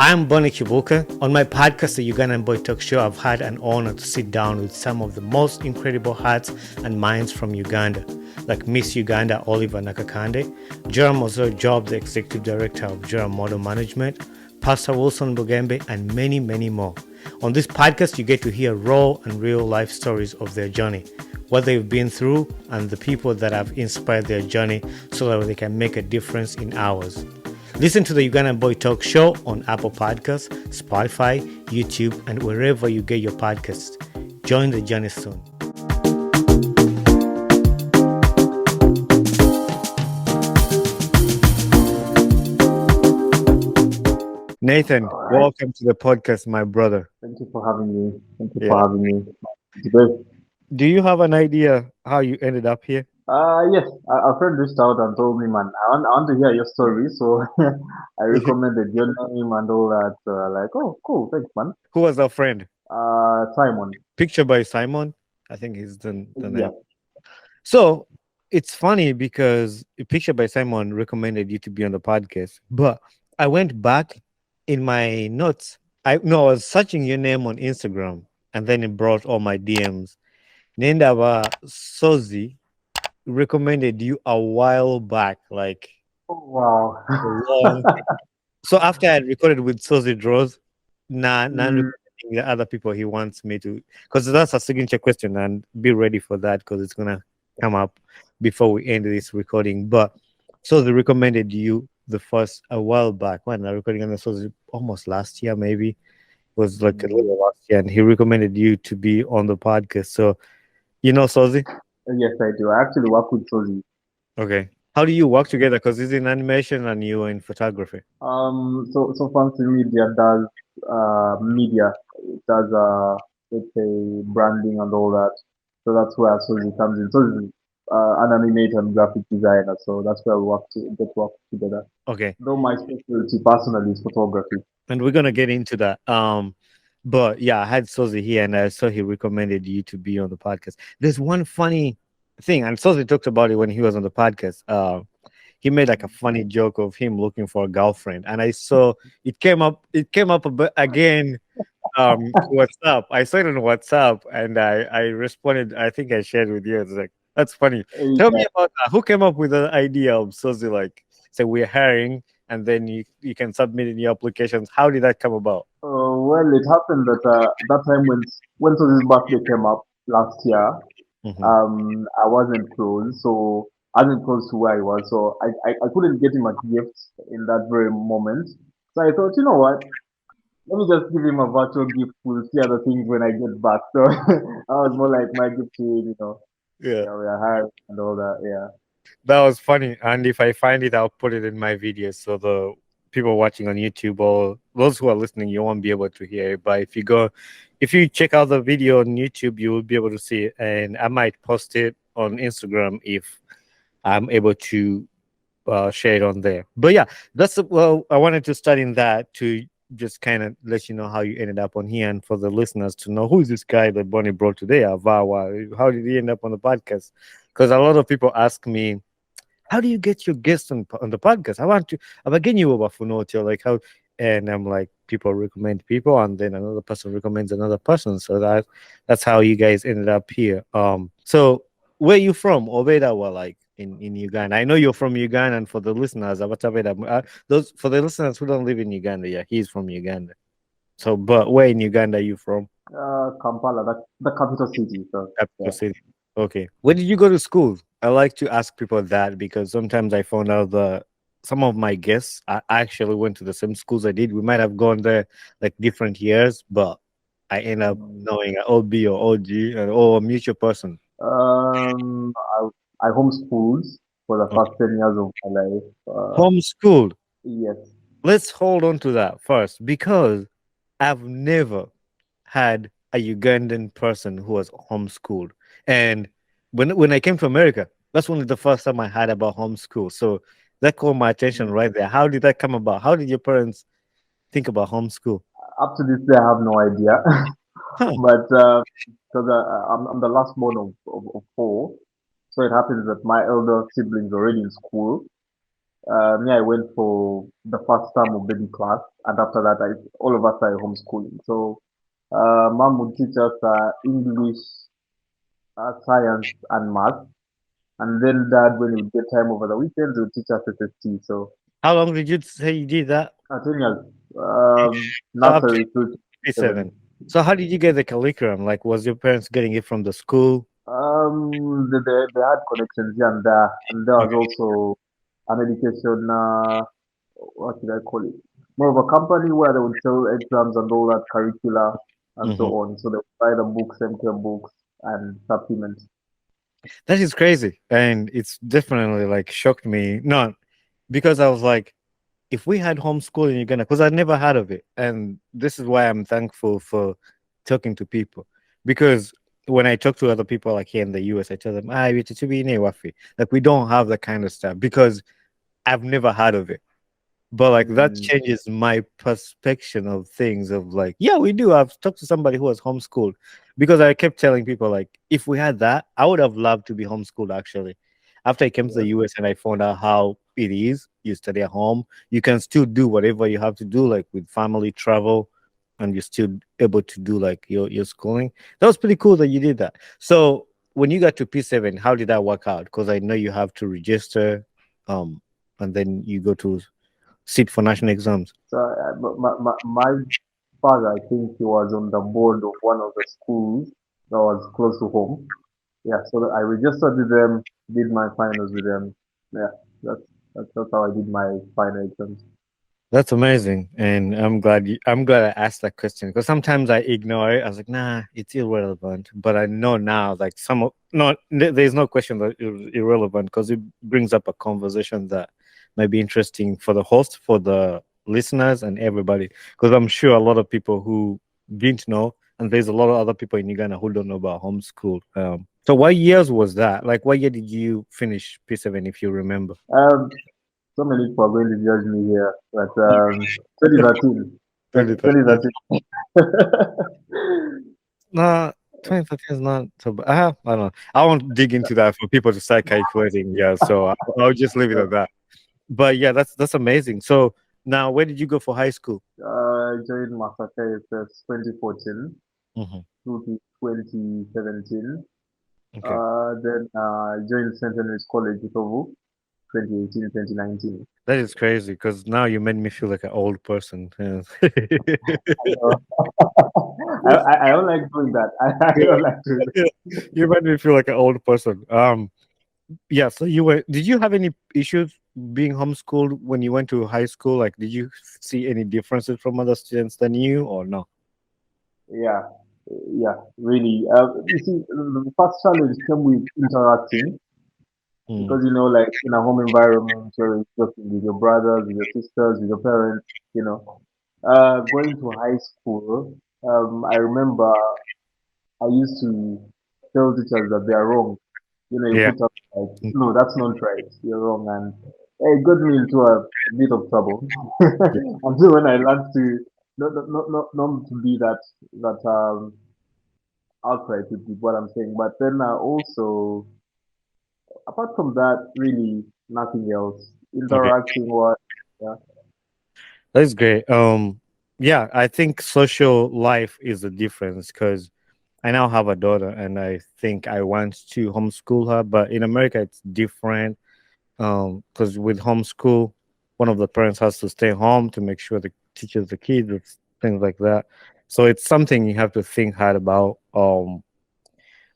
I'm Bonnie Kibuka. On my podcast, the Ugandan Boy Talk Show, I've had an honor to sit down with some of the most incredible hearts and minds from Uganda, like Miss Uganda Oliver Nakakande, Joram Ozo Job, the Executive Director of Joram Model Management, Pastor Wilson Bugembe, and many, many more. On this podcast, you get to hear raw and real life stories of their journey, what they've been through, and the people that have inspired their journey so that they can make a difference in ours. Listen to the Ugandan Boy Talk Show on Apple Podcasts, Spotify, YouTube, and wherever you get your podcasts. Join the journey soon. Nathan, welcome to the podcast, my brother. Thank you for having me. It's great. Do you have an idea how you ended up here? Yes, a friend reached out and told me, man, I want to hear your story. So I recommended your name and all that. Oh, cool. Thanks, man. Who was our friend? Simon. Picture by Simon. I think he's the Yeah. name. So it's funny because a Picture by Simon recommended you to be on the podcast, but I went back in my notes. I was searching your name on Instagram, and then it brought all my DMs. Nendaba Sozi recommended you a while back, like Oh, wow. long. So after I had recorded with Sozi Draws, now Mm, the other people he wants me to, because that's a signature question, and be ready for that because it's gonna come up before we end this recording. But Sozi recommended you the first a while back when I recording on the Sozi almost last year, maybe it was like a little last year, and he recommended you to be on the podcast. So Sozi. yes, I do. I actually work with Sozi. Okay. How do you work together? Because he's in animation and you are in photography. So Fancy Media does media. It does let's say branding and all that. So that's where Sozi comes in. Sozi is an animator and graphic designer. So that's where we get work together. Okay. Though my specialty personally is photography. And we're gonna get into that. But yeah, I had Sozi here and I saw he recommended you to be on the podcast. There's one funny thing, and Sozi talked about it when he was on the podcast. He made like a funny joke of him looking for a girlfriend, and I saw it came up a bit again. WhatsApp. I saw it on WhatsApp, and I responded. I think I shared with you. It's like that's funny. Tell me Yeah. about that. Who came up with the idea of Sozi like say we're hiring, and then you can submit in your applications. How did that come about? Well, it happened that that time when Sozi's birthday came up last year, Mhm. I wasn't close, so I wasn't close to where I was, so I couldn't get him a gift in that very moment. So I thought, you know what? Let me just give him a virtual gift. We'll see other things when I get back. So that was more like my gift to him, Yeah. Yeah, we are hiring and all that. Yeah. That was funny. And if I find it, I'll put it in my videos so the people watching on YouTube or those who are listening, you won't be able to hear it. But if you check out the video on YouTube, you will be able to see it. And I might post it on Instagram if I'm able to share it on there. But yeah, I wanted to start in that to just kind of let you know how you ended up on here and for the listeners to know who is this guy that Bonnie brought today, Avawa. How did he end up on the podcast? Because a lot of people ask me, how do you get your guests on the podcast? I'm again you over Funoto, like how, and I'm like, people recommend people, and then another person recommends another person. So that's how you guys ended up here. So where you from? Obeda were like in Uganda. I know you're from Uganda, and for the listeners, those for the listeners who don't live in Uganda, yeah, he's from Uganda. So, but where in Uganda are you from? Kampala, the capital city. So Capital yeah. City. Okay. Where did you go to school? I like to ask people that because sometimes I found out that some of my guests I actually went to the same schools I did. We might have gone there like different years, but I end up knowing an OB or OG or a mutual person. Um, I, I homeschooled for the Okay. first 10 years of my life. Homeschooled. Yes. Let's hold on to that first because I've never had a Ugandan person who was homeschooled. And when I came to America, that's only the first time I heard about homeschool. So that caught my attention right there. How did that come about? How did your parents think about homeschool? Up to this day, I have no idea. Huh. But because I'm the last born of four, so it happens that my elder siblings already in school. Me, I went for the first term of baby class. and after that, all of us are homeschooling. So, mom would teach us English, science, and math. And then dad, when he would get time over the weekends, he would teach us SST. So, How long did you say you did that? 10 years, Up to nursery through to P7. 7. So how did you get the curriculum? Like, was your parents getting it from the school? They had connections here and there, and there was Okay. also an education, what did I call it? More of a company where they would sell exams and all that curricula and so Mhm. on. So they would buy the books, MK books, and supplements. That is crazy. And it's definitely like shocked me. Not because I was like, if we had homeschool in Uganda, because I never heard of it. And this is why I'm thankful for talking to people. Because when I talk to other people like here in the US, I tell them, like we don't have that kind of stuff because I've never heard of it. But like that Mm, changes my perspective of things of like, yeah, we do. I've talked to somebody who was homeschooled because I kept telling people like if we had that, I would have loved to be homeschooled actually. After I came to the yeah. US and I found out how it is, you study at home, you can still do whatever you have to do, like with family travel, and you're still able to do like your schooling. That was pretty cool that you did that. So when you got to P7, how did that work out? Because I know you have to register, and then you go to sit for national exams. So my father, I think he was on the board of one of the schools that was close to home. Yeah, so I registered with them, did my finals with them. Yeah, that's that's how I did my final exams. That's amazing, and I'm glad I asked that question because sometimes I ignore it. I was like, nah, it's irrelevant. But I know now, like there's no question that it's irrelevant because it brings up a conversation that might be interesting for the host, for the listeners, and everybody. Because I'm sure a lot of people who didn't know, and there's a lot of other people in Uganda who don't know about homeschool. So what years was that? Like, what year did you finish P7, if you remember? Um, so many people are going to judge me here, but 2013, 2013. 2013. Nah, 2013 is not so bad. I don't know. I won't dig into that for people to start calculating. Yeah, so I'll just leave it at that. But yeah, that's amazing. So now, where did you go for high school? I joined Masaka SS 2014 Hmm. through to 2017. Okay, Then I joined St. Henry's College, Itovu, 2018, 2019. that is crazy because now you made me feel like an old person. Yeah. I know. I don't like doing that. I don't like doing that. Yeah. You made me feel like an old person. Yeah. So you were. Did you have any issues being homeschooled when you went to high school? Like, did you see any differences from other students than you, or no? Yeah, yeah, really. You see, the first challenge came with interacting Mm. because like in a home environment where you're talking with your brothers, with your sisters, with your parents. You know, going to high school, I remember I used to tell teachers that they are wrong. You Yeah. put up like, no, that's not right. You're wrong, and it got me into a bit of trouble until when I learned to not to be that outright with what I'm saying. But then also, apart from that, really nothing else. Okay. Interacting, what? Yeah, That's great. Yeah, I think social life is the difference because I now have a daughter and I think I want to homeschool her, but in America it's different. Because with homeschool, one of the parents has to stay home to make sure the teaches the kids, it's things like that. So it's something you have to think hard about.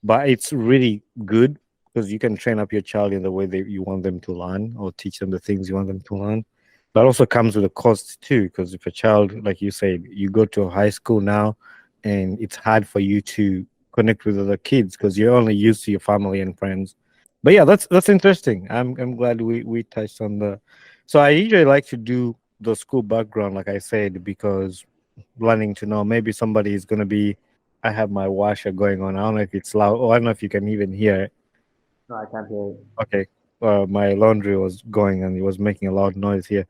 But it's really good because you can train up your child in the way that you want them to learn or teach them the things you want them to learn. But also comes with a cost too, because if a child, like you said, you go to a high school now and it's hard for you to connect with other kids because you're only used to your family and friends. But yeah, that's interesting. I'm glad we touched on the. So I usually like to do the school background, like I said, because learning to know maybe somebody is gonna be. I have my washer going on. I don't know if it's loud. Oh, I don't know if you can even hear it. no, I can't hear it. Okay. My laundry was going and it was making a loud noise here.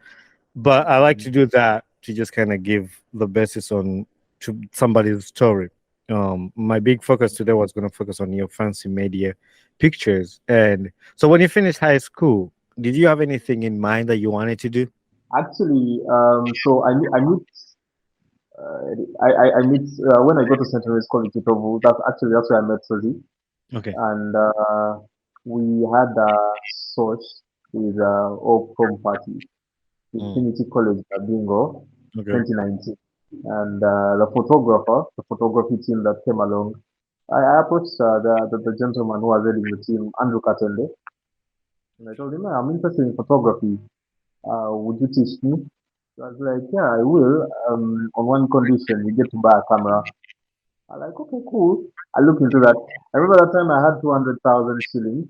But I like to do that to just kind of give the basis on to somebody's story. My big focus today was going to focus on your fancy media pictures. And so when you finished high school, did you have anything in mind that you wanted to do? Actually, so I meet I meet when I go to St. Mary's College Itovu. That's where I met Sozi, Okay. and we had a search with all prom party in Mm. Trinity College Bingo Okay. 2019, and the photography team that came along. I approached the gentleman who was heading the team, Andrew Katende, and I told him, "Hey, I'm interested in photography. Would you teach me?" So I was like, "Yeah, I will. On one condition, you get to buy a camera." I'm like, "Okay, cool." I looked into that. I remember that time I had 200,000 shillings,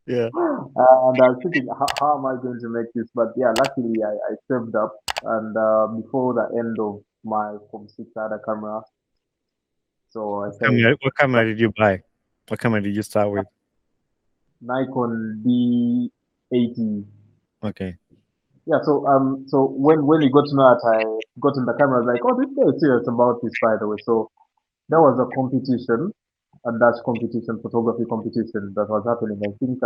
Yeah. and I was thinking, how am I going to make this? But yeah, luckily I saved up, and before the end of my Form 6, I had a camera, so I started What camera did you buy? What camera did you start with? Nikon D80. Okay. Yeah, so when he got to know that I got in the camera, I was like, oh, this guy is serious about this, by the way. So there was a competition, a Dutch competition, photography competition that was happening. I think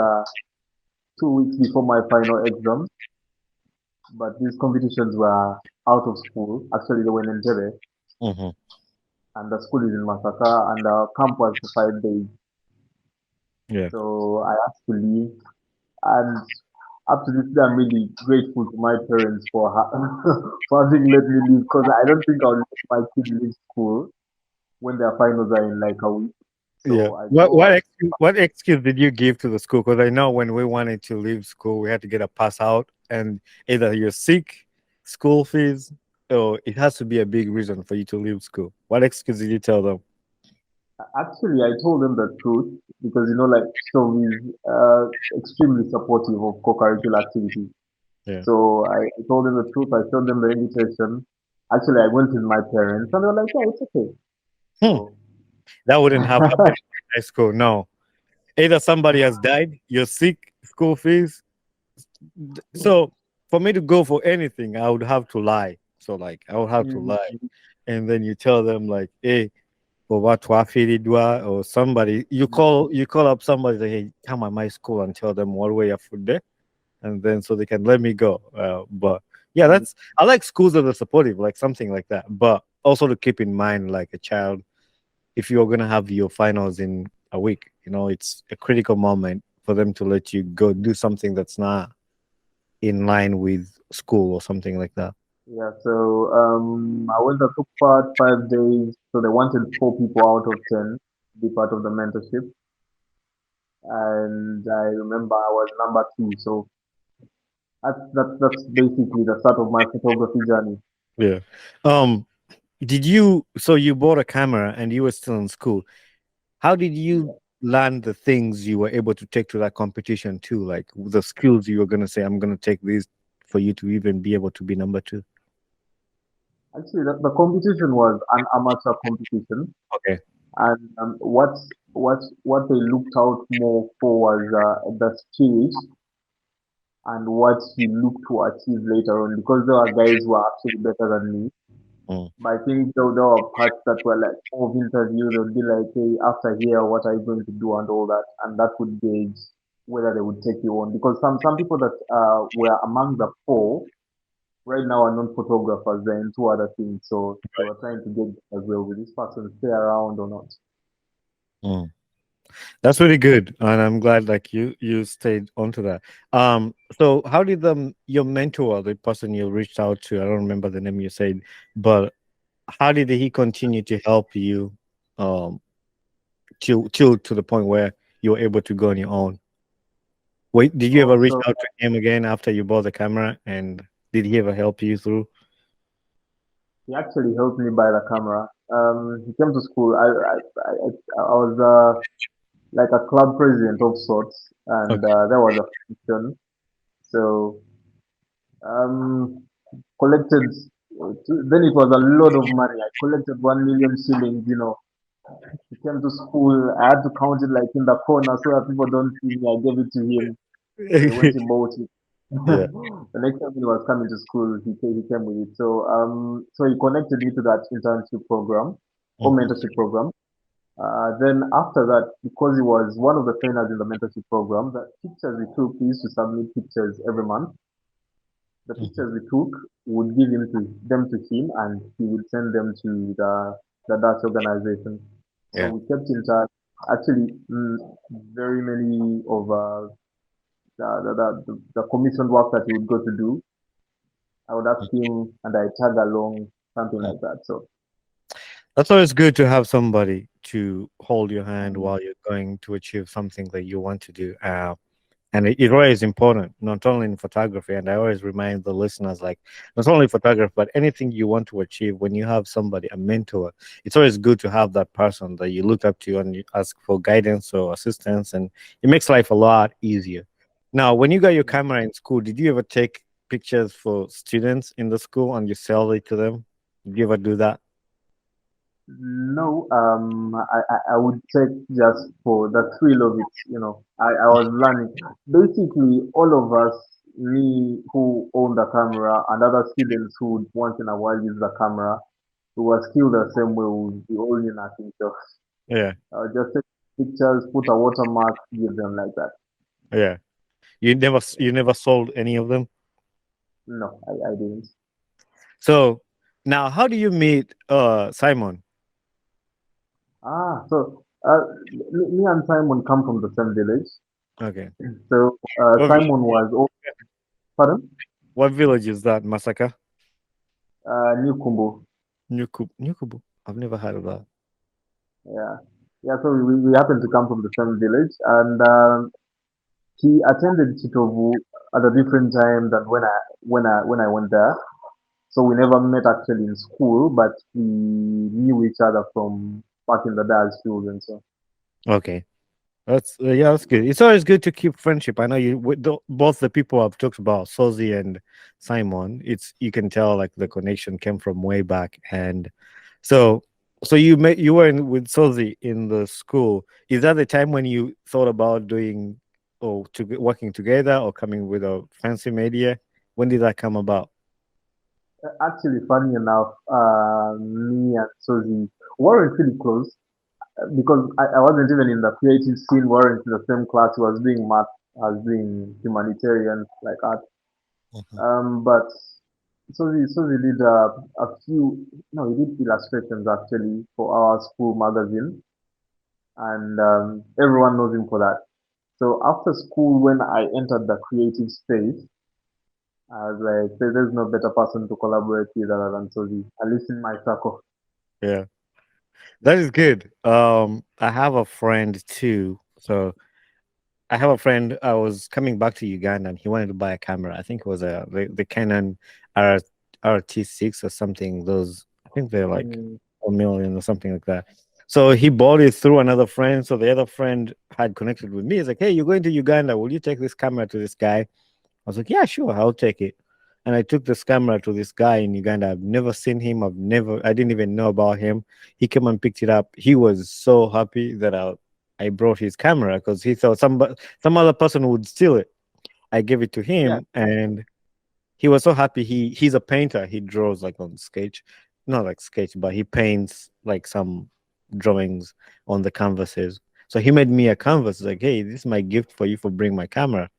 2 weeks before my final exam, but these competitions were out of school. Actually, they were in Entebbe, Mm-hmm. and the school is in Masaka, and the camp was for 5 days. Yeah. So I asked to leave, and up to this day, I'm really grateful to my parents for for having let me leave because I don't think I'll let my kid leave school when their finals are in like a week. Yeah. So I What go. what excuse did you give to the school? Because I know when we wanted to leave school, we had to get a pass out, and either you're sick, school fees, or it has to be a big reason for you to leave school. What excuse did you tell them? Actually, I told them the truth because like so he's extremely supportive of co-curricular activities. Yeah. So I told them the truth. I showed them the invitation. Actually, I went with my parents, and they were like, "Yeah, it's okay." Hmm. So That wouldn't have happened in high school. No. Either somebody has died, you're sick, school fees. So for me to go for anything, I would have to lie. So like I would have to mm, lie. And then you tell them like, hey, or what Dwa or somebody you call up somebody say, hey, come at my school and tell them what way your food there, and then so they can let me go. But yeah, mm, that's I like schools that are supportive, like something like that. But also to keep in mind, like a child, if you're gonna have your finals in a week, it's a critical moment for them to let you go do something that's not in line with school or something like that. yeah. So I went. I took part 5 days. So they wanted 4 people out of 10 to be part of the mentorship, and I remember I was number 2. So that's basically the start of my photography journey. Yeah. Um, did you so you bought a camera and you were still in school? How did you learn the things you were able to take to that competition too? Like the skills you were gonna say, I'm gonna take these for you to even be able to be number two. Actually, the competition was an amateur competition, Okay. and what they looked out more for was the spirit and what you look to achieve later on. Because there are guys who are actually better than me, Mm, but I think there were parts that were like more of interview. They'll be like, "Hey, after here, what are you going to do?" and all that, and that would gauge whether they would take you on. Because some people that were among the 4 right now are non-photographers. They're into other things, so they were trying to get as well. Will this person stay around or not? mm. That's really good, and I'm glad like you stayed onto that. So how did your mentor, the person you reached out to, I don't remember the name you said, but how did he continue to help you um till to the point where you were able to go on your own? Wait, did you ever Oh, reach so out to him again after you bought the camera, and did he ever help you through? he actually helped me buy the camera. He came to school. I was like a club president of sorts, and Okay. there was a function. So um, collected. Then it was a lot of money. I collected 1 million shillings. He came to school. I had to count it like in the corner so that people don't see me. I gave it to him. So he went and bought it. Yeah. The next time he was coming to school, he came with it. So he connected me to that internship program or Mhm. mentorship program. Then after that, because he was one of the trainers in the mentorship program, the pictures we took, we used to submit pictures every month. The Mhm. pictures we took would give them to him, and he would send them to the Dutch organization. So Yeah. we kept in touch. Actually, very many of the commissioned work that he would go to do, I would ask him, and I tag along, something Mhm. like that. So That's always good to have somebody to hold your hand mm, while you're going to achieve something that you want to do. And it always is important, not only in photography. And I always remind the listeners, like, not only photography, but anything you want to achieve, when you have somebody, a mentor, it's always good to have that person that you look up to and you ask for guidance or assistance. And it makes life a lot easier. Now, when you got your mm, camera in school, did you ever take pictures for students in the school and you sell it to them? Did you ever do that? no, I would check just for the thrill of it. I was learning. Basically, all of us, me who own the camera, and other students who would once in a while use the camera, we were still the same way. We would be all in nothing. So Yeah. just take pictures, put a watermark, give them like that. Yeah. You never sold any of them? No, I didn't. So now how do you meet Simon? So me and Simon come from the same village. Okay. So What, vi- Simon was, oh, pardon, what village is that? Masaka? New Kumbu. Nyukubu. I've never heard of that. Yeah, yeah. So we happen to come from the same village, and he attended Chitovu at a different time than when I went there. So we never met actually in school, but we knew each other from back in the day as children. So Okay. That's yeah, that's good. It's always good to keep friendship. I know you with both the people I've talked about, Sozi and Simon. It's you can tell like the connection came from way back, and so you were with Sozi in the school. Is that the time when you thought about doing or working together or coming with a fancy media? When did that come about? actually, funny enough, me and Sozi weren't really close because I wasn't even in the creative scene. We weren't in the same class. He was doing math, I was doing humanitarian like art. Mhm. But so we did a few, no, we did illustrations actually for our school magazine, and everyone knows him for that. So after school, when I entered the creative space, I was like, there's no better person to collaborate with other than Sozi, at least in my circle. Yeah, that is good. I have a friend too. So I have a friend. I was coming back to Uganda, and he wanted to buy a camera. I think it was the Canon R RT6 or something. Those I think they're like Mm, 1 million or something like that. So he bought it through another friend. So the other friend had connected with me. He's like, "Hey, you're going to Uganda? Will you take this camera to this guy?" I was like, "Yeah, sure, I'll take it." And I took this camera to this guy in Uganda. I've never seen him. I didn't even know about him. He came and picked it up. He was so happy that I brought his camera because he thought some other person would steal it. I gave it to yeah. him, and he was so happy. He's a painter. He draws like on sketch, not like sketch, but he paints like some drawings on the canvases. So he made me a canvas. Like, hey, this is my gift for you for bringing my camera.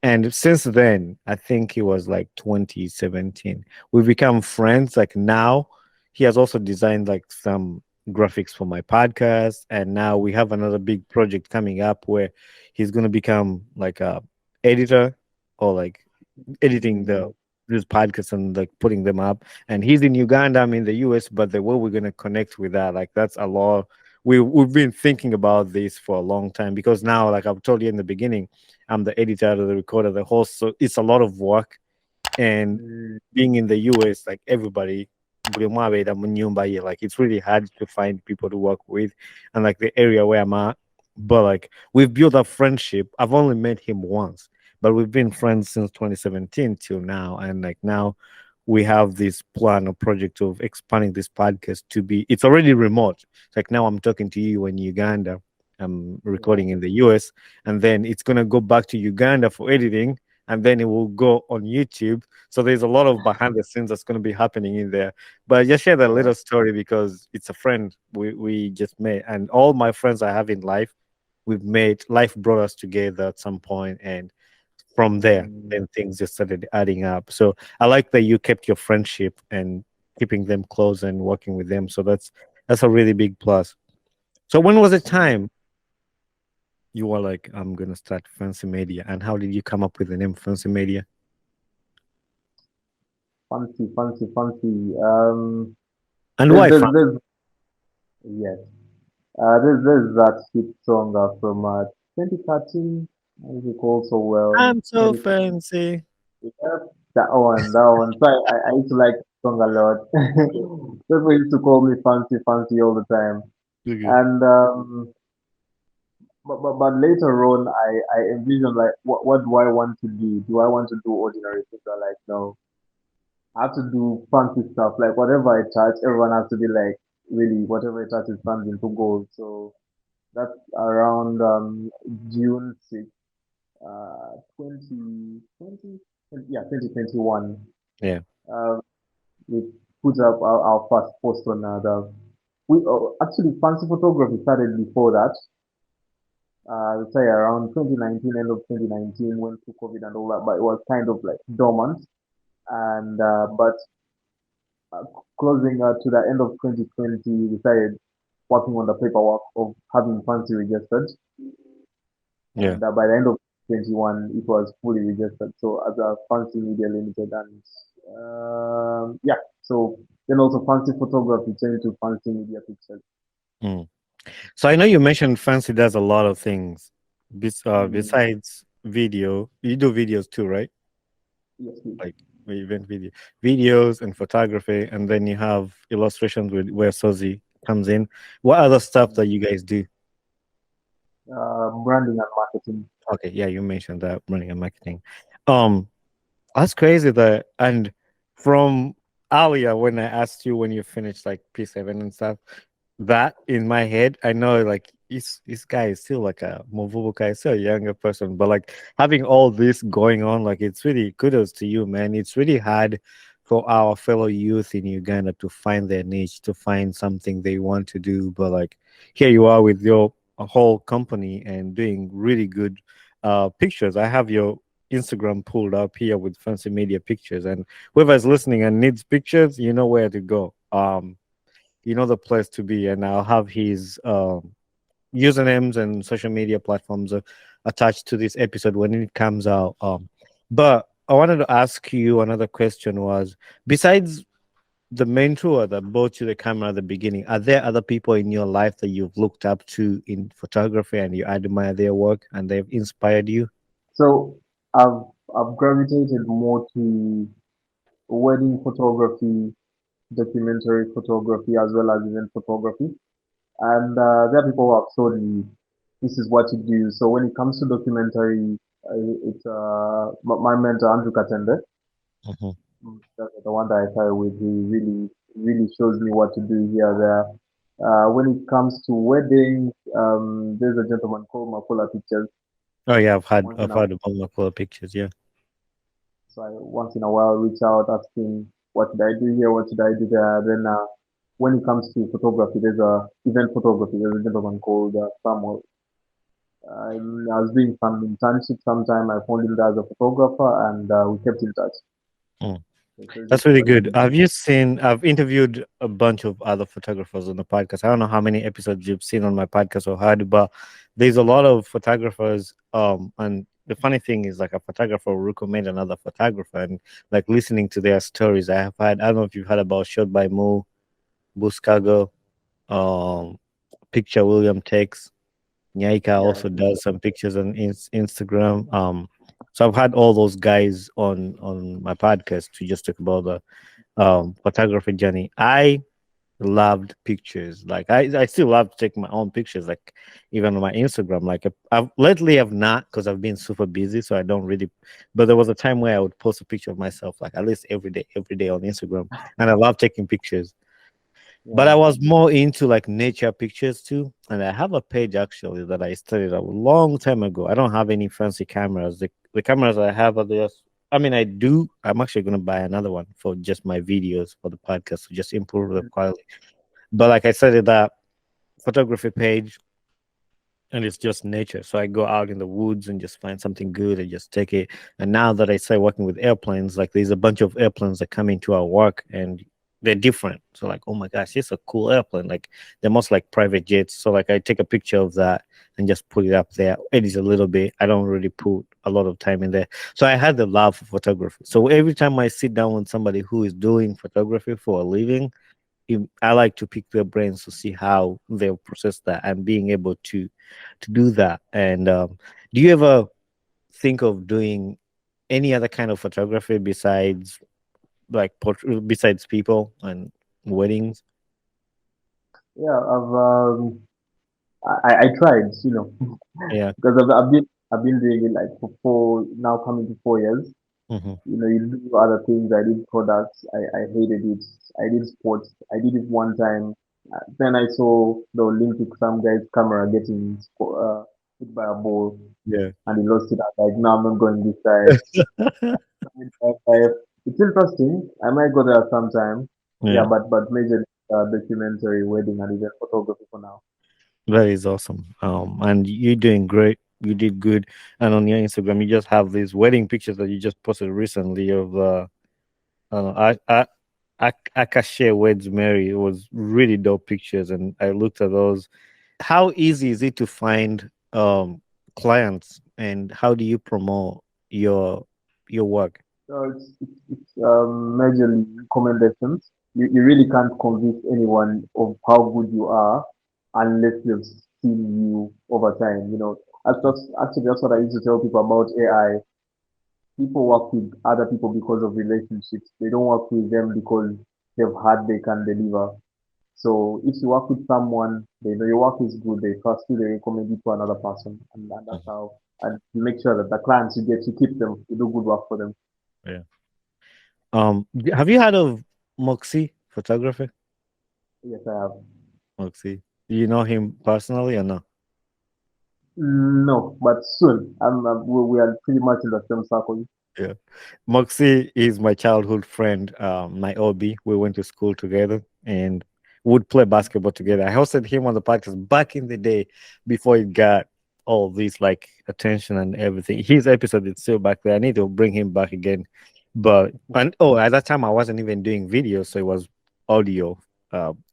And since then, I think it was like 2017, we've become friends. Like now, he has also designed like some graphics for my podcast. And now we have another big project coming up where he's going to become like a editor or like editing Mm, these podcasts and like putting them up. And he's in Uganda, I'm in the US, but the way we're gonna connect with that, like that's a lot. We've been thinking about this for a long time because now, like I've told you in the beginning, I'm the editor, the recorder, the host. So it's a lot of work. And mm, being in the US, like everybody, like it's really hard to find people to work with, and like the area where I'm at. But like we've built a friendship. I've only met him once, but we've been friends since 2017 till now. And like now we have this plan or project of expanding this podcast to be, it's already remote. It's like now I'm talking to you in Uganda. I'm yeah. recording in the US, and then it's gonna go back to Uganda for editing, and then it will go on YouTube. So there's a lot of behind the scenes that's going to be happening in there. But I just share that Yeah. little story because it's a friend we just met, and all my friends I have in life, we've made life brought us together at some point, and From there, Mm, then things just started adding up. So I like that you kept your friendship and keeping them close and working with them. So that's a really big plus. So when was the mm. time you were like, I'm gonna start Fancy Media, and how did you come up with the name Fancy Media? Fancy, fancy, fancy. And why Fancy? There's yes. There's that hit song from 2013. I recall so well. I'm so 20, fancy. yeah, that one, that one. So I used to like the song a lot. People used to call me fancy, fancy all the time. Okay. And but later on, I envisioned like what do I want to do? Do I want to do ordinary things? I like no. I have to do fancy stuff. Like whatever I touch, everyone has to be like really whatever I touch is turns into gold. So that's around June 6th, 2020, yeah, 2021. Yeah. Uh, we put up our first post on we actually fancy photography started before that. I would say around 2019, end of 2019, went through COVID and all that, but it was kind of like dormant. And but uh, closing to the end of 2020, we started working on the paperwork of having fancy registered. Yeah. And by the end of 21, it was fully registered. So as a Fancy Media Limited, and yeah, so then also Fancy Photography changed to Fancy Media Pictures. Mm. So I know you mentioned Fancy does a lot of things. Mm, Besides video, you do videos too, right? yes, please. Like event videos and photography, and then you have illustrations with where Sozi comes in. What other stuff that you guys do? Branding and marketing. Okay, yeah, you mentioned that running and marketing. Um, That's crazy that and from earlier when I asked you when you finished like P7 and stuff, that in my head, I know like this guy is still like a movable guy, still a younger person, but like having all this going on, like it's really kudos to you, man. It's really hard for our fellow youth in Uganda to find their niche, to find something they want to do. But like here you are with your whole company and doing really good pictures. I have your Instagram pulled up here with Fancy Media Pictures. And whoever's listening and needs pictures, you know where to go. You know the place to be. And I'll have his usernames and social media platforms attached to this episode when it comes out. But I wanted to ask you another question was besides the mentor that brought you the camera at the beginning, are there other people in your life that you've looked up to in photography and you admire their work and they've inspired you? So I've I've gravitated more to wedding photography, documentary photography, as well as event photography. And there are people who have told me this is what you do. So when it comes to documentary, it's my mentor Andrew Katende, Mhm. that's the one that I started with. He really shows me what to do here there. When it comes to weddings, there's a gentleman called Makula Pictures. Oh yeah, Once in I've a had a couple of pictures. Yeah. so I once in a while reach out asking what should I do here, what should I do there. Then when it comes to photography, there's a event photography. There's a gentleman called Samuel. I was doing some internship sometime. I found him there as a photographer, and we kept in touch. Mm. So this That's really was good. Have you seen? I've interviewed a bunch of other photographers on the podcast. I don't know how many episodes you've seen on my podcast or heard, but there's a lot of photographers. And the funny thing is, like a photographer will recommend another photographer, and like listening to their stories. I have had. I don't know if you've heard about Shot by Mo, Buscago, um, Picture William takes. Nyaika yeah. also does some pictures on Instagram. So I've had all those guys on my podcast to just talk about the photography journey. I loved pictures. Like I still love to take my own pictures, like even on my Instagram. Like I've lately I've not because I've been super busy, so I don't really. But there was a time where I would post a picture of myself, like at least every day on Instagram, and I love taking pictures. But I Yeah. was more into like nature pictures too. And I have a page actually that I started a long time ago. I don't have any fancy cameras. The cameras I have are just, I mean, I do. I'm actually going to buy another one for just my videos for the podcast to just improve the quality. But like I started that photography page and it's just nature. So I go out in the woods and just find something good and just take it. And now that I start working with airplanes, like there's a bunch of airplanes that come into our work and they're different. So like, oh my gosh, it's a cool airplane. Like they're most like private jets. So like I take a picture of that and just put it up there. Edit a little bit. I don't really put a lot of time in there. So I had the love for photography. So every time I sit down with somebody who is doing photography for a living, I like to pick their brains to see how they'll process that and being able to do that. And do you ever think of doing any other kind of photography besides besides people and weddings? Yeah, I tried, Yeah. because I've been doing it like for now coming to 4 years. Hmm. You do other things. I did products. I hated it. I did sports. I did it one time. Then I saw the Olympics, some guy's camera getting hit by a ball Yeah. and he lost it. I was like, no, I'm not going this time. It's interesting. I might go there sometime. Yeah, Yeah. but major documentary, wedding, and even photography for now. That is awesome. And you're doing great. You did good. And on your Instagram, you just have these wedding pictures that you just posted recently of Akashe Weds Mary. It was really dope pictures, and I looked at those. How easy is it to find clients, and how do you promote your work? So it's majorly recommendations. You really can't convince anyone of how good you are unless they've seen you over time. Actually, that's what I used to tell people about AI. People work with other people because of relationships. They don't work with them because they've heard they can deliver. So if you work with someone, they know your work is good, they trust you, they recommend you to another person, and that's Mhm. how. And you make sure that the clients you get, you keep them, you do good work for them. Yeah. Have you heard of Moxie Photography? Yes, I have. Moxie. Do you know him personally or no? No, but soon. We are pretty much in the same circle. Yeah. Moxie is my childhood friend, my OB. We went to school together and would play basketball together. I hosted him on the podcast back in the day before it got all this like attention and everything. His episode is still back there. I need to bring him back again. But and oh, at that time I wasn't even doing video, so it was audio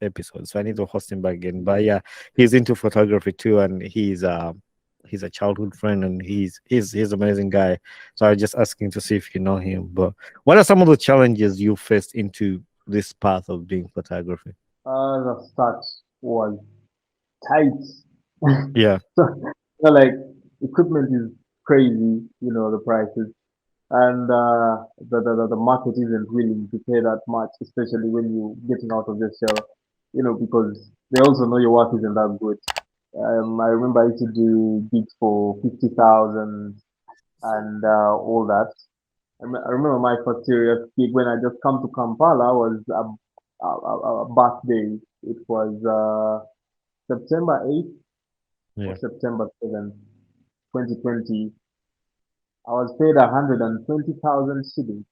episodes. So I need to host him back again. But yeah, he's into photography too, and he's a childhood friend and he's an amazing guy. So I was just asking to see if you know him. But what are some of the challenges you faced into this path of doing photography? The start was tight. Yeah. So, like, equipment is crazy, the prices. And the market isn't willing to pay that much, especially when you're getting out of your shell, because they also know your work isn't that good. I remember I used to do gigs for 50,000 and all that. I remember my first serious gig when I just come to Kampala was a birthday. It was September 8th or Yeah. September 7th, 2020. I was paid 120,000 shillings.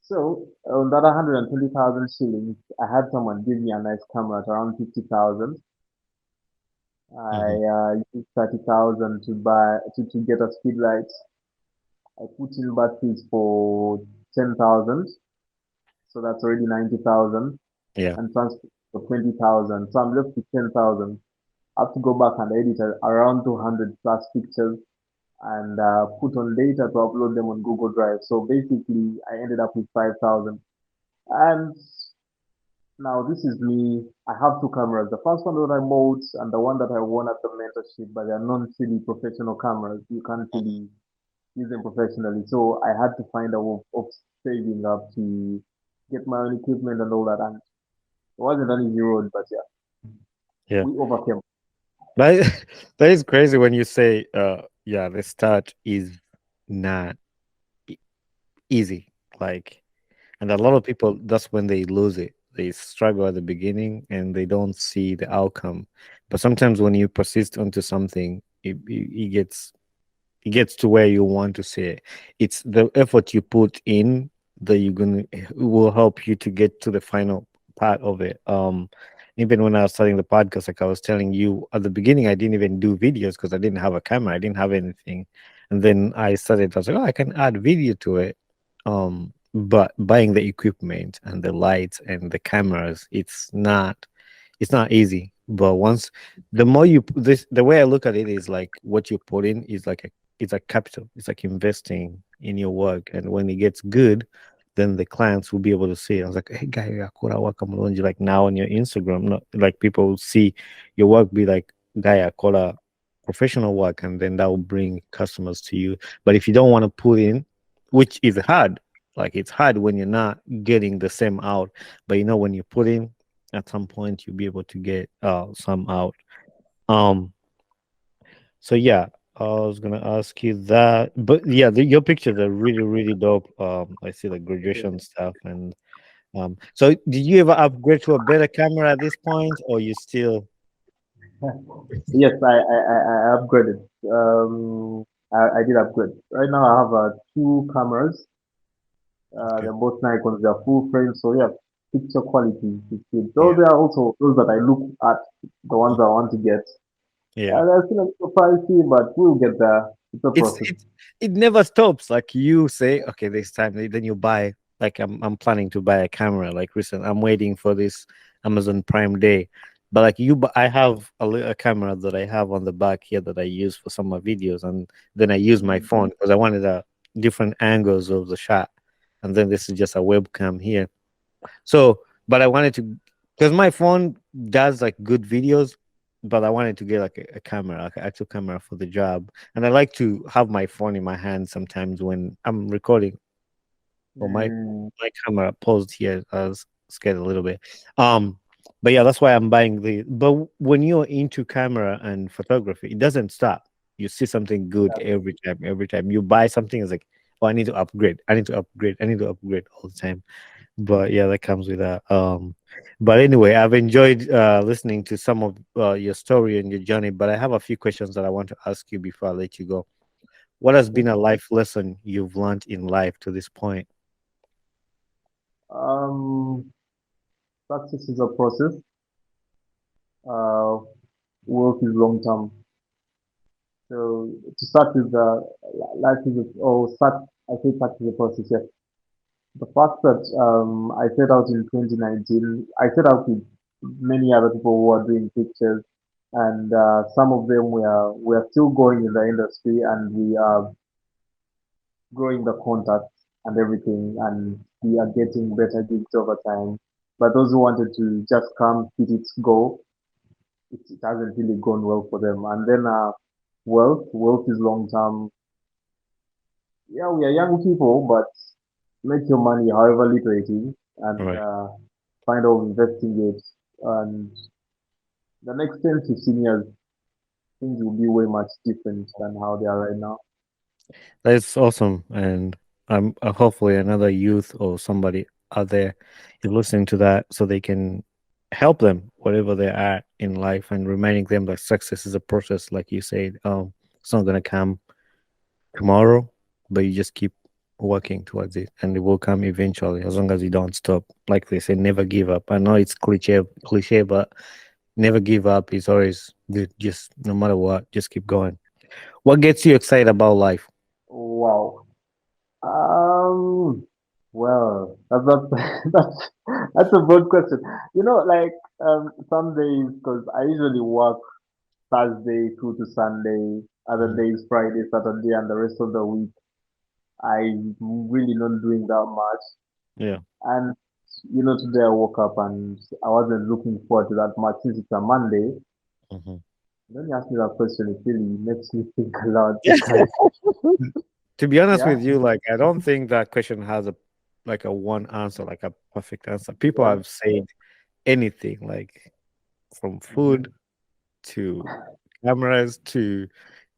So on that 120,000 shillings, I had someone give me a nice camera at around 50,000. Hmm. I used 30,000 to get a speed light. I put in batteries for 10,000, so that's already 90,000, Yeah. and transport for 20,000. So I'm left with 10,000. I have to go back and edit around 200 plus pictures and put on data to upload them on Google Drive. So basically, I ended up with 5,000. And now this is me. I have two cameras. The first one that I bought and the one that I won at the mentorship, but they're not really professional cameras. You can't Mhm. really use them professionally. So I had to find a way of saving up to get my own equipment and all that. And it wasn't an easy road, but yeah, Yeah. we overcame. That that is crazy when you say yeah, the start is not e- easy. Like, and a lot of people, that's when they lose it. They struggle at the beginning and they don't see the outcome. But sometimes when you persist onto something, it gets to where you want to see it. It's the effort you put in that you're gonna it will help you to get to the final part of it. Even when I was starting the podcast, like I was telling you at the beginning, I didn't even do videos because I didn't have a camera. I didn't have anything. And then I started, I was like, oh, I can add video to it. But buying the equipment and the lights and the cameras, it's not easy. But once the more you this the way I look at it is like what you put in is like a it's like capital. It's like investing in your work. And when it gets good, then the clients will be able to see it. I was like, hey guy, akora work like now on your Instagram. Not like people will see your work be like guy akora professional work, and then that will bring customers to you. But if you don't want to put in, which is hard, like it's hard when you're not getting the same out, but when you put in, at some point you'll be able to get some out. Um, so yeah, I was gonna ask you that, but yeah, your pictures are really really dope. I see the graduation stuff, and so did you ever upgrade to a better camera at this point, or you still? Yes, I upgraded. I did upgrade. Right now I have two cameras. Okay. They're both Nikons. They're full frame. So yeah, picture quality is good. Though Yeah. there are also those that I look at, the ones I want to get. Yeah. They're still a little pricey, but we'll get there. It's a it's process. it, it never stops. Like you say, okay, this time, then you buy. Like I'm planning to buy a camera. Like recent, I'm waiting for this Amazon Prime Day. But like I have a camera that I have on the back here that I use for some of my videos, and then I use my Mm, phone because I wanted a different angles of the shot, and then this is just a webcam here. So, but I wanted to, because my phone does like good videos, but I wanted to get like a camera, like an actual camera for the job. And I like to have my phone in my hand sometimes when I'm recording. Or mm, my camera paused here. I was scared a little bit. Um, but yeah, that's why I'm buying the. But when you're into camera and photography, it doesn't stop. You see something good every time. Every time you buy something, it's like, oh, I need to upgrade. I need to upgrade. I need to upgrade all the time. But yeah, that comes with that. But anyway, I've enjoyed listening to some of your story and your journey. But I have a few questions that I want to ask you before I let you go. What has okay. been a life lesson you've learned in life to this point? Um, Success is a process. Uh, Work is long term. So to start with, life is start. I say start is a process. Yes. The fact that I set out in 2019, I set out with many other people who are doing pictures, and some of them we are still going in the industry, and we are growing the contacts and everything, and we are getting better gigs over time. But those who wanted to just come, hit it, go, it hasn't really gone well for them. And then wealth is long term. Yeah, we are young people, but make your money however little it is, and Right. find out investing it. And the next 10, 15 years, things will be way much different than how they are right now. That's awesome. And hopefully another youth or somebody out there is listening to that so they can help them whatever they're at in life, and reminding them that success is a process, like you said. It's not gonna come tomorrow, but you just keep working towards it, and it will come eventually as long as you don't stop. Like they say, never give up. I know it's cliche, but never give up is always good. Just no matter what, just keep going. What gets you excited about life? Wow. Um, well, that's that's a broad question. Like some days, because I usually work Thursday through to Sunday, other Mhm. days Friday, Saturday, and the rest of the week I'm really not doing that much. Yeah. And today I woke up and I wasn't looking forward to that much since it's a Monday. Mhm. When you ask me that question, it really makes me think a lot because To be honest yeah, with you, like I don't think that question has a like a one answer, like a perfect answer. People yeah. have said anything, like from food Hmm. to cameras to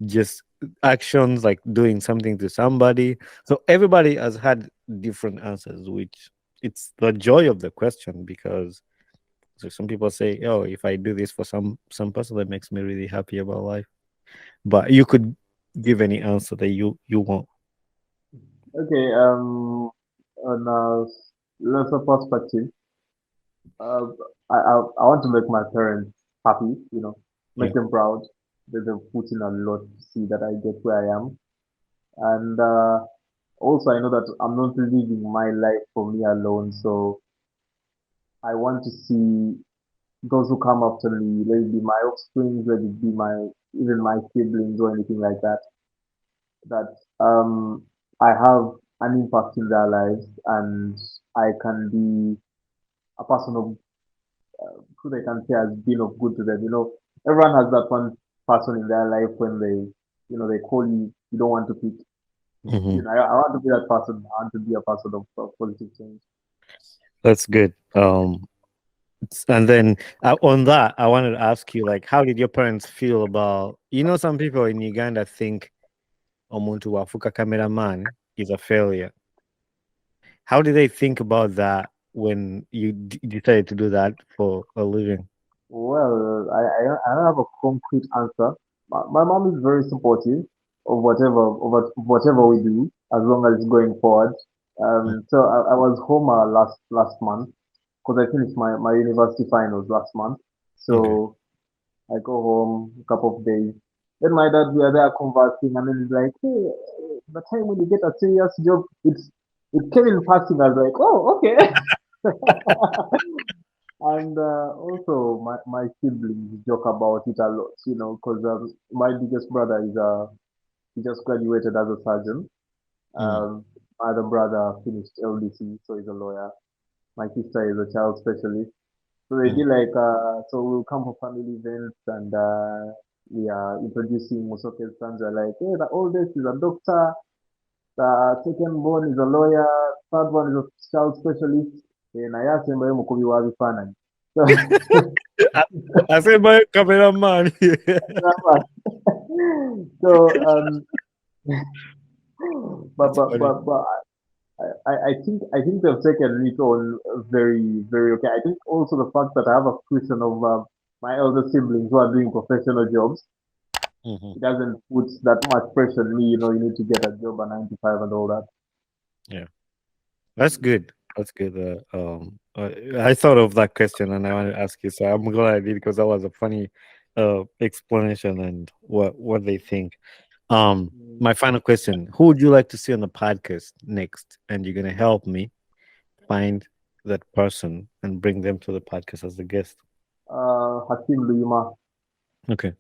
just actions, like doing something to somebody. So everybody has had different answers, which it's the joy of the question. Because so some people say, oh, if I do this for some person, that makes me really happy about life. But you could give any answer that you want. Okay, on a lesser perspective, Uh, I want to make my parents happy, Yeah. make them proud. They've put in a lot to see that I get where I am. And also, I know that I'm not living my life for me alone. So I want to see those who come after me, let it be my offspring, let it be even my siblings or anything like that, that I have an impact in their lives and I can be a person of who they can say has been of good to them. Everyone has that one person in their life when they call you, you don't want to pick. Hmm. I want to be that person. I want to be a person of positive change. That's good. And then on that, I wanted to ask you, like, how did your parents feel about, some people in Uganda think Omuntu Wafuka cameraman is a failure. How did they think about that when you decided to do that for a living? Well, I don't have a concrete answer. My mom is very supportive of whatever we do, as long as it's going forward. Mm. So I was home last month because I finished my university finals last month. Okay. So I go home a couple of days. Then my dad, we are there conversing, and then he's like, "Hey, the time when you get a serious job, it came in passing." I was like, "Oh, okay." And also, my siblings joke about it a lot, because my biggest brother he just graduated as a surgeon. Mm. My other brother finished LDC, so he's a lawyer. My sister is a child specialist. So they Mm. did like, so we'll come for family events and we are introducing Musoke's sons. We're like, hey, the oldest is a doctor, the second born is a lawyer, third one is a child specialist. And I asked him, Mukubi wa bifanani. So, I, I said my cameraman. so but That's but funny. but but I think they've taken it on very very okay. I think also the fact that I have a cushion of my elder siblings who are doing professional jobs, Hmm. it doesn't put that much pressure on me. You need to get a job at 95 and all that. Yeah, that's good. That's good. I thought of that question and I wanted to ask you, so I'm glad I did because that was a funny explanation and what they think. Mm. My final question: who would you like to see on the podcast next? And you're gonna help me find that person and bring them to the podcast as a guest. Hakim Luyima, Okay.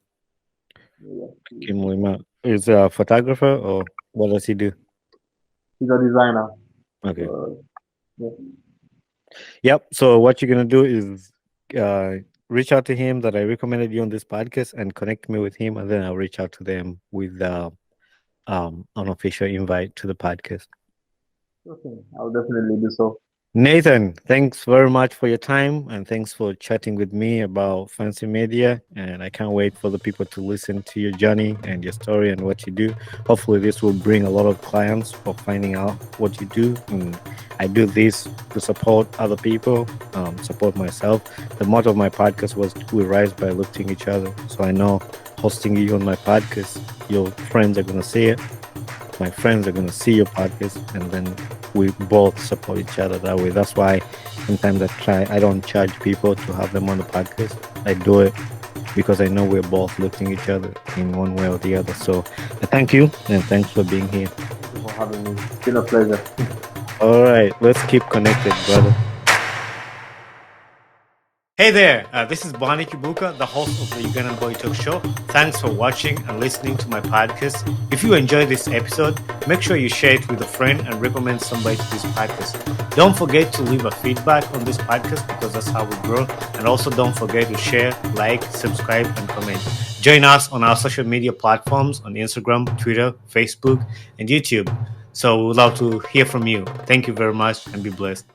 yeah, Kim Wima is a photographer or what does he do? he's a designer. Okay. So, yeah. Yep. So what you're gonna do is uh reach out to him that I recommended you on this podcast and connect me with him, and then I'll reach out to them with an official invite to the podcast. Okay, I'll definitely do so. Nathan, thanks very much for your time and thanks for chatting with me about fancy media. And I can't wait for the people to listen to your journey and your story and what you do. Hopefully, this will bring a lot of clients for finding out what you do. And I do this to support other people, support myself. The motto of my podcast was we rise by lifting each other. So I know hosting you on my podcast, your friends are going to see it, my friends are going to see your podcast, and then we both support each other that way. That's why sometimes I don't charge people to have them on the podcast. I do it because I know we're both lifting each other in one way or the other. So I thank you and thanks for being here. Thank you for having me. It's been a pleasure. All right, let's keep connected, brother. Hey there, this is Bonnie Kibuka, the host of the Ugandan Boy Talk Show. Thanks for watching and listening to my podcast. If you enjoyed this episode, make sure you share it with a friend and recommend somebody to this podcast. Don't forget to leave a feedback on this podcast because that's how we grow. And also don't forget to share, like, subscribe, and comment. Join us on our social media platforms on Instagram, Twitter, Facebook, and YouTube. So we would love to hear from you. Thank you very much and be blessed.